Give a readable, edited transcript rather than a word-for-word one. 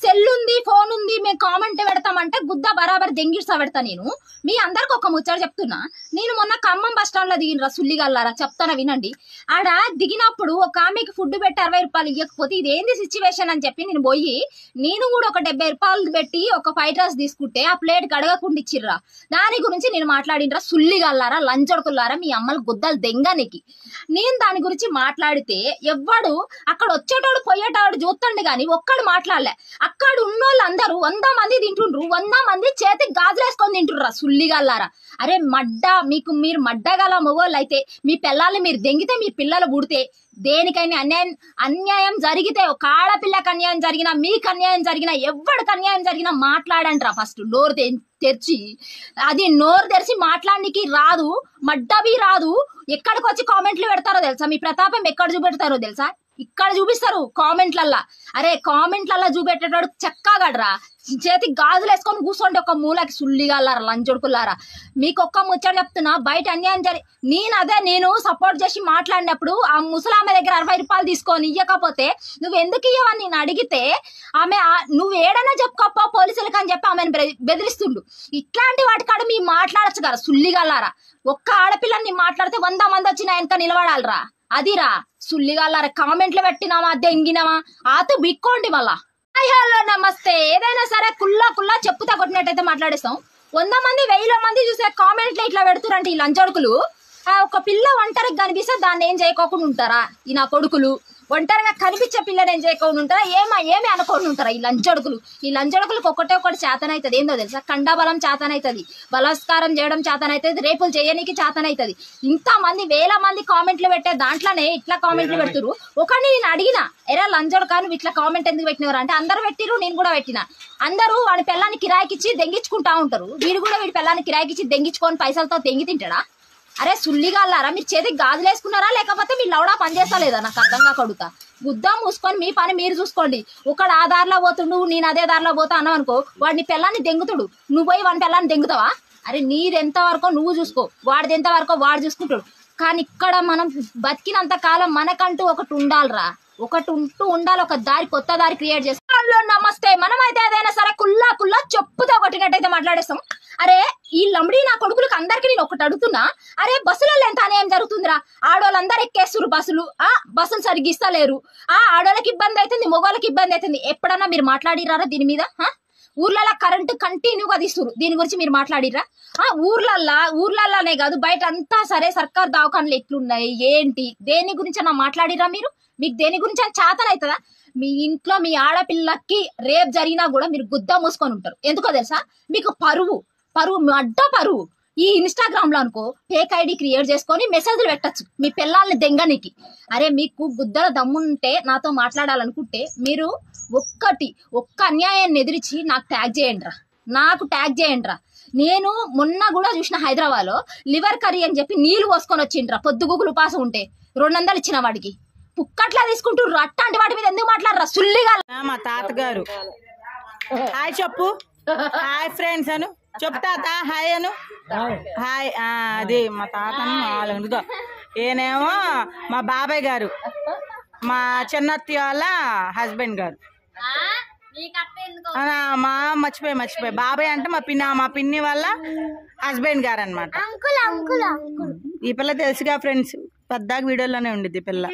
Cell ఉంది phone ఉంది మేము కామెంట్ పెడతామంటే గుద్ద బరాబర్ దెంగిడ్సా పెడతా నేను. మీ అందరికి ఒక ముచ్చట చెప్తున్నా. నేను మొన్న ఖమ్మం బస్ స్టాండ్ లో దిగినరా సుల్లిగల్లారా, చెప్తానా వినండి. ఆడ దిగినప్పుడు ఒక ఆమెకి ఫుడ్ పెట్టి 60 రూపాయలు ఇవ్వకపోతే ఇదేంది సిచ్యువేషన్ అని చెప్పి నేను కూడా ఒక 70 రూపాయలు పెట్టి ఒక ఫ్రైడ్ రైస్ తీసుకుంటే ఆ ప్లేట్ కడగకుండా ఇచ్చిర్రా. దాని గురించి నేను మాట్లాడినరా సుల్లిగల్లారా, లంచొడుకుల్లారా, మీ అమ్మలు గుద్దలు దెంగనికి. నేను దాని గురించి మాట్లాడితే ఎవ్వడు అక్కడ వచ్చేటోడు పోయేటోడు చూస్తాండి గాని ఒక్కడు మాట్లాడలే. అక్కడ ఉన్నోళ్ళందరూ 100 మంది తింటుండ్రు, 100 మంది చేతికి గాజులేసుకొని తింటుండ్రా సుల్లిగల్లారా. అరే మీరు మడ్డగల మొగోళ్ళు అయితే మీ పిల్లల్ని మీరు దెంగితే మీ పిల్లలు పుడితే దేనికైనా అన్యాయం జరిగితే ఒక ఆడపిల్లకి అన్యాయం జరిగినా మీకు అన్యాయం జరిగినా ఎవరికి అన్యాయం జరిగినా మాట్లాడంట్రా. ఫస్ట్ నోరు తెరిచి, అది నోరు తెరిచి మాట్లాడడానికి రాదు, మడ్డవి రాదు. ఎక్కడికి వచ్చి కామెంట్లు పెడతారో తెలుసా? మీ ప్రతాపం ఎక్కడ చూపెడతారో తెలుసా? ఇక్కడ చూపిస్తారు కామెంట్లల్లా. అరే కామెంట్లల్లా చూపెట్టేటోడు చెక్కాగడరా, చేతికి గాజులు వేసుకొని కూర్చోండి ఒక మూలకి సుల్లిగల్లారా, లంచొడుకుల్లారా. మీకు ఒక్క ముచ్చట చెప్తున్నా, బయట అన్యాయం నేను సపోర్ట్ చేసి మాట్లాడినప్పుడు ఆ ముసలామె దగ్గర 60 రూపాయలు తీసుకొని ఇవ్వకపోతే నువ్వు ఎందుకు ఇవ్వని నేను అడిగితే ఆమె నువ్వు ఏడైనా చెప్పుకోపో పోలీసులకు అని చెప్పి ఆమెను బెదిరిస్తుండు. ఇట్లాంటి వాటికాడ మీ మాట్లాడచ్చు కదా సుల్లిగల్లారా. ఒక్క ఆడపిల్లని మాట్లాడితే 100 మంది వచ్చి నా వెనక నిలబడాలరా. అదిరా సుల్లిగల్లారా. కామెంట్లు పెట్టినామా దెంగినామా ఆతో బిక్కోండి మళ్ళా. హలో నమస్తే. ఏదైనా సరే కుల్లా చెప్పుతా కొట్టినట్టయితే మాట్లాడేస్తాం. 100 మంది 1000 మంది చూసే కామెంట్లు ఇట్లా పెడుతురంటే ఈ లంచొడుకులు. ఒక పిల్ల ఒంటరికి కనిపిస్తే దాన్ని ఏం చేయకోకుండా ఉంటారా ఈ నా కొడుకులు? ఒంటరిగా కనిపించే పిల్లని ఏం చేయకుండా ఉంటారా? ఏమి అనుకోకుండా ఉంటారా ఈ లంచొడుకులకు? ఒకటి చేతనైతుంది. ఏందో తెలుసా? కండబలం చేతనైతుంది, బలాత్కారం చేయడం చేతనైతుంది, రేపులు చేయనీకి చేతనైతుంది. ఇంతమంది 1000 మంది కామెంట్లు పెట్టే దాంట్లోనే ఇట్లా కామెంట్లు పెడుతురు. ఒకరిని నేను అడిగినా, ఎరా లంచొడుకా నువ్వు ఇట్లా కామెంట్ ఎందుకు పెట్టినవరా అంటే అందరు పెట్టిరు, నేను కూడా పెట్టినా. అందరూ వాడి పిల్లాన్ని కిరాయికిచ్చి దెంగించుకుంటా ఉంటారు. వీడు కూడా వీడి పిల్లాన్ని కిరాయికిచ్చి దెంగించుకొని పైసలతో దెంగి తింటాడా? అరే సుల్లిగల్లారా, మీరు చేతికి గాజులు వేసుకున్నారా లేకపోతే మీ లౌడా పనిచేస్తా లేదా? నాకు అర్థం కాకడుగుతా. గుద్దా మూసుకొని మీ పని మీరు చూసుకోండి. ఒకడు ఆ దారిలో పోతుండు, నేను అదే దారిలో పోతా అన్నావు అనుకో, వాడిని పిల్లాన్ని దెంగుతుడు, నువ్వు పోయి వాడి పిల్లాన్ని దెంగుతావా? అరే నీదెంత వరకో నువ్వు చూసుకో, వాడిది ఎంత వరకో వాడు చూసుకుంటాడు. కానీ ఇక్కడ మనం బతికినంత కాలం మనకంటూ ఒకటి ఉండాలిరా, ఒకటి ఉండాలి, ఒక కొత్త దారి క్రియేట్ చేస్తాం. నమస్తే. మనమైతే ఏదైనా సరే కుల్లా చెప్పుతో కొట్టినట్టయితే మాట్లాడేస్తాం. అరే ఈ లంబడి నా కొడుకులకు అందరికి నేను ఒకటి అడుగుతున్నా. అరే బస్సులలో ఎంత అన్యాయం జరుగుతుందిరా. ఆడోళ్ళందరూ ఎక్కేస్తురు బస్సులు సరిగ్గా ఇస్తలేరు. ఆడోళ్ళకి ఇబ్బంది అవుతుంది, మగోళ్ళకి ఇబ్బంది అవుతుంది. ఎప్పుడన్నా మీరు మాట్లాడిరారా దీని మీద? ఊర్లలో కరెంటు కంటిన్యూగా తీస్తురు, దీని గురించి మీరు మాట్లాడిరా? ఊర్లల్లానే కాదు బయట అంతా సరే సర్కార్ దవాఖానలు ఎట్లున్నాయి ఏంటి, దేని గురించి అన్నా మాట్లాడిరా మీరు? మీకు దేని గురించి అని చేతనవుతుందా? మీ ఇంట్లో మీ ఆడపిల్లకి రేప్ జరిగినా కూడా మీరు గుద్ద మూసుకొని ఉంటారు. ఎందుకో తెలుసా? మీకు పరువు అడ్డ పరువు. ఈ ఇన్స్టాగ్రామ్ లో అనుకో ఫేక్ ఐడి క్రియేట్ చేసుకొని మెసేజ్లు పెట్టచ్చు మీ పిల్లల్ని దెంగనికి. అరే మీకు గుద్దల దమ్ముంటే నాతో మాట్లాడాలనుకుంటే మీరు ఒక్క అన్యాయాన్ని ఎదిరించి నాకు ట్యాగ్ చేయండిరా. నేను మొన్న కూడా చూసిన హైదరాబాద్ లో లివర్ కర్రీ అని చెప్పి నీళ్లు పోసుకొని వచ్చిండ్రా. పొద్దుగుకులు ఉపాసం ఉంటే 200 ఇచ్చిన వాడికి పుక్కట్లా తీసుకుంటుర్రు. అట్లాంటి వాటి మీద ఎందుకు మాట్లాడరా సుల్లిగా? మా తాతగారు హాయ్ చెప్పు, హాయ్ ఫ్రెండ్స్ అను చెప్పు తాత, హాయ్ అను. హాయ్ అది మా తాతను వాళ్ళ ఈయనేమో మా బాబాయ్ గారు, మా చిన్నత్తి వాళ్ళ హస్బెండ్ గారు. మర్చిపోయి బాబాయ్ అంటే మా పిన్ని వాళ్ళ హస్బెండ్ గారు అనమాట. ఈ పిల్ల తెలుసుగా ఫ్రెండ్స్, పెద్దగా వీడియోలోనే ఉండిద్ది పిల్ల.